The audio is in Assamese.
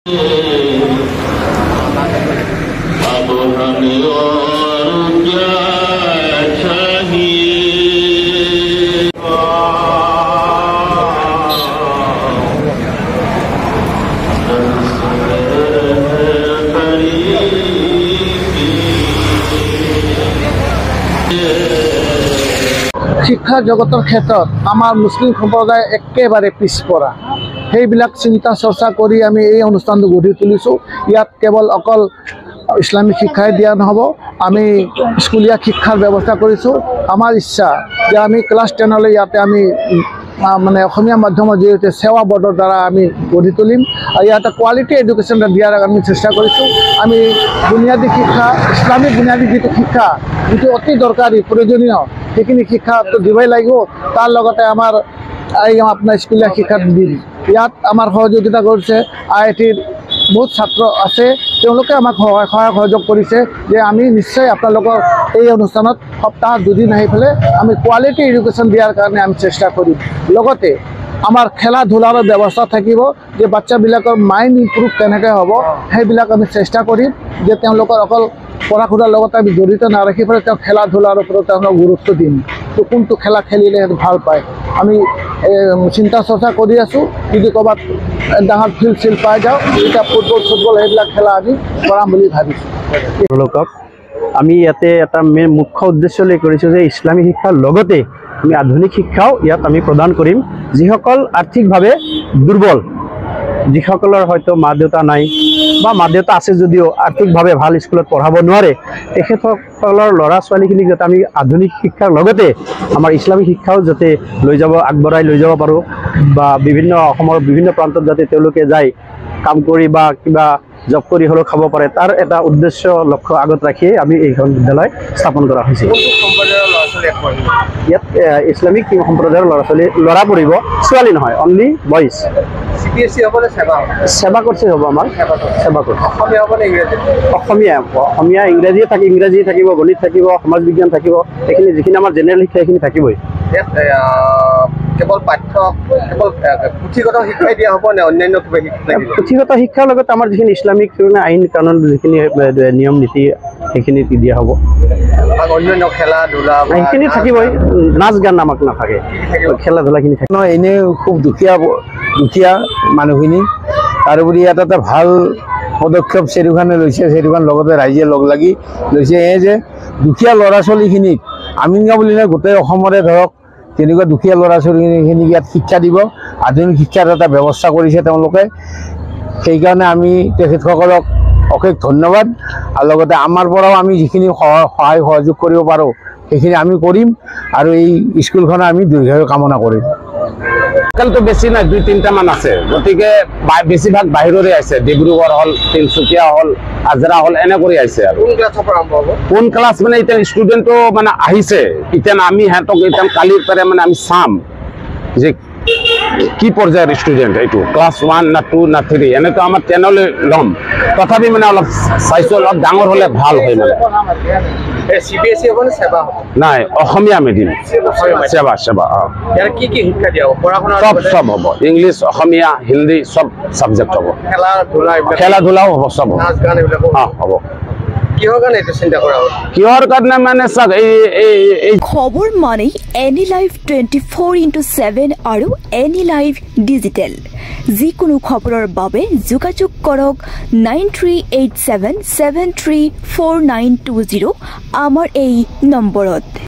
শিক্ষা জগতৰ ক্ষেত্ৰত আমাৰ মুছলিম সম্প্ৰদায় একেবাৰে পিছপৰা সেইবিলাক চিন্তা চৰ্চা কৰি আমি এই অনুষ্ঠানটো গঢ়ি তুলিছোঁ। ইয়াত কেৱল অকল ইছলামিক শিক্ষাই দিয়া নহ'ব, আমি স্কুলীয়া শিক্ষাৰ ব্যৱস্থা কৰিছোঁ। আমাৰ ইচ্ছা যে আমি ক্লাছ 10লৈ ইয়াতে আমি মানে অসমীয়া মাধ্যমৰ জৰিয়তে সেৱা বোৰ্ডৰ দ্বাৰা আমি গঢ়ি তুলিম আৰু ইয়াতে কোৱালিটি এডুকেশ্যন দিয়াৰ আমি চেষ্টা কৰিছোঁ। আমি বুনিয়াদী শিক্ষা, ইছলামিক বুনিয়াদী যিটো শিক্ষা, যিটো অতি দৰকাৰী প্ৰয়োজনীয়, সেইখিনি শিক্ষাটো দিবই লাগিব। তাৰ লগতে আমাৰ এই আপোনাৰ স্কুলীয়া শিক্ষাত দিম। ইয়াত আমাৰ সহযোগিতা কৰিছে IITৰ বহুত ছাত্ৰ আছে, তেওঁলোকে আমাক সহায় সহযোগ কৰিছে যে আমি নিশ্চয় আপোনালোকৰ এই অনুষ্ঠানত সপ্তাহত 2 দিন আহি পেলাই আমি কোৱালিটি এডুকেশ্যন দিয়াৰ কাৰণে আমি চেষ্টা কৰিম। লগতে আমাৰ খেলা ধূলাৰ ব্যৱস্থা থাকিব, যে বাচ্চাবিলাকৰ মাইণ্ড ইম্প্ৰুভ কেনেকৈ হ'ব সেইবিলাক আমি চেষ্টা কৰিম, যে তেওঁলোকৰ অকল পঢ়া শুনাৰ লগতে আমি জড়িত নাৰাখি পেলাই তেওঁ খেলা ধূলাৰ ওপৰত তেওঁলোকক গুৰুত্ব দিম। তো কোনটো খেলা খেলিলে সেইটো ভাল পায় আমি চিন্তা চৰ্চা কৰি আছোঁ। যদি ক'ৰবাত ডাঙৰ ফিল্ড পাই যাওঁ, এতিয়া ফুটবল সেইবিলাক খেলা আমি কৰাম বুলি ভাবিছোঁ। তেওঁলোকক আমি ইয়াতে এটা মুখ্য উদ্দেশ্য লৈ কৰিছোঁ যে ইছলামী শিক্ষাৰ লগতে আমি আধুনিক শিক্ষাও ইয়াত আমি প্ৰদান কৰিম। যিসকল আৰ্থিকভাৱে দুৰ্বল, যিসকলৰ হয়তো মা দেউতা নাই বা মা দেউতা আছে যদিও আৰ্থিকভাৱে ভাল স্কুলত পঢ়াব নোৱাৰে, তেখেতসকলৰ ল'ৰা ছোৱালীখিনিক যাতে আমি আধুনিক শিক্ষাৰ লগতে আমাৰ ইছলামিক শিক্ষাও যাতে আগবঢ়াই লৈ যাব পাৰোঁ, বা অসমৰ বিভিন্ন প্ৰান্তত যাতে তেওঁলোকে যায় কাম কৰি বা কিবা জব কৰি হ'লেও খাব পাৰে, তাৰ এটা উদ্দেশ্য লক্ষ্য আগত ৰাখিয়ে আমি এইখন বিদ্যালয় স্থাপন কৰা হৈছে। ইয়াত ইছলামিক সম্প্ৰদায়ৰ ল'ৰা পঢ়িব, ছোৱালী নহয়, অনলি বইজ। CBSE হ'ব নে সেৱা কৰিছে হ'ব, আমাৰ সেৱা কৰিছে। অসমীয়া হ'ব নে ইংৰাজী? অসমীয়া ইংৰাজী থাকিব, গণিত থাকিব, সমাজ বিজ্ঞান থাকিব, এইখিনি যিখিনি আমাৰ জেনেৰেল শিক্ষা সেইখিনি থাকিবই। ইয়াত কেৱল পুথিগত শিক্ষাই দিয়া হ'ব নে অন্যান্য কিবা শিক্ষা? পুথিগত শিক্ষাৰ লগতে আমাৰ যিখিনি ইছলামিক আইন কানুন যিখিনি নিয়ম নীতি সেইখিনি দিয়া হ'ব। অন্যান্য খেলা ধূলা সেইখিনি থাকিবই, নাচ গান আমাক নাথাকে, খেলা ধূলাখিনি থাকে। এনেই খুব দুখীয়া মানুহখিনি, তাৰোপৰি ইয়াত এটা ভাল পদক্ষেপ চেৰুখানে লৈছে। চেৰুখান লগতে ৰাইজে লগ লাগি লৈছে এই যে দুখীয়া ল'ৰা ছোৱালীখিনিক আমিনগাঁও বুলি নহয়, গোটেই অসমৰে ধৰক তেনেকুৱা দুখীয়া ল'ৰা ছোৱালীখিনিক ইয়াত শিক্ষা দিব, আধুনিক শিক্ষাৰ এটা ব্যৱস্থা কৰিছে তেওঁলোকে। সেইকাৰণে আমি তেখেতসকলক অশেষ ধন্যবাদ, আৰু লগতে আমাৰ পৰাও আমি যিখিনি সহায় সহযোগ কৰিব পাৰোঁ সেইখিনি আমি কৰিম, আৰু এই স্কুলখনৰ আমি দীৰ্ঘায়ু কামনা কৰিম। লোকেলটো বেছি নাই, 2-3টা মান আছে, গতিকে বেছিভাগ বাহিৰৰে আছে। ডিব্ৰুগড় হ'ল, তিনিচুকীয়া হ'ল, আজৰা হ'ল, এনে কৰি আহিছে। আৰু কোন ক্লাছৰ পৰা আৰম্ভ হ'ব? কোন ক্লাছ মানে এতিয়া ষ্টুডেণ্টটো মানে আহিছে, এতিয়া আমি সিহঁতক এতিয়া কালিৰ পৰা মানে আমি চাম যে কি পৰ্যায়ৰ ষ্টুডেণ্ট, এইটো ক্লাছ 1 না 2 না 3, এনেতো আমাৰ 10লৈ ল'ম। তথাপি মানে অলপ চাইছোঁ অলপ ডাঙৰ হ'লে ভাল হয়। মানে CBSE হ'ব নে সেৱা হ'ব? নাই, অসমীয়া মিডিয়াম, সেৱা। ইয়াৰ কি শিক্ষা দিয়া হ'ব? পঢ়া শুনা চব হ'ব, ইংলিছ, অসমীয়া, হিন্দী চব ছাবজেক্ট হ'ব। খেলা ধূলাও হ'ব, চব নাচ গান এইবিলাক হ'ব। কিহৰ কাৰণে এইটো চিন্তা কৰা হ'ল? কিহৰ কাৰণে মানে চাওক, এই খবৰ মানে এনি লাইভ 24/7 আৰু এনি লাইভ ডিজিটেল। যিকোনো খবৰৰ বাবে যোগাযোগ কৰক 9387734920 আমাৰ এই নম্বৰত।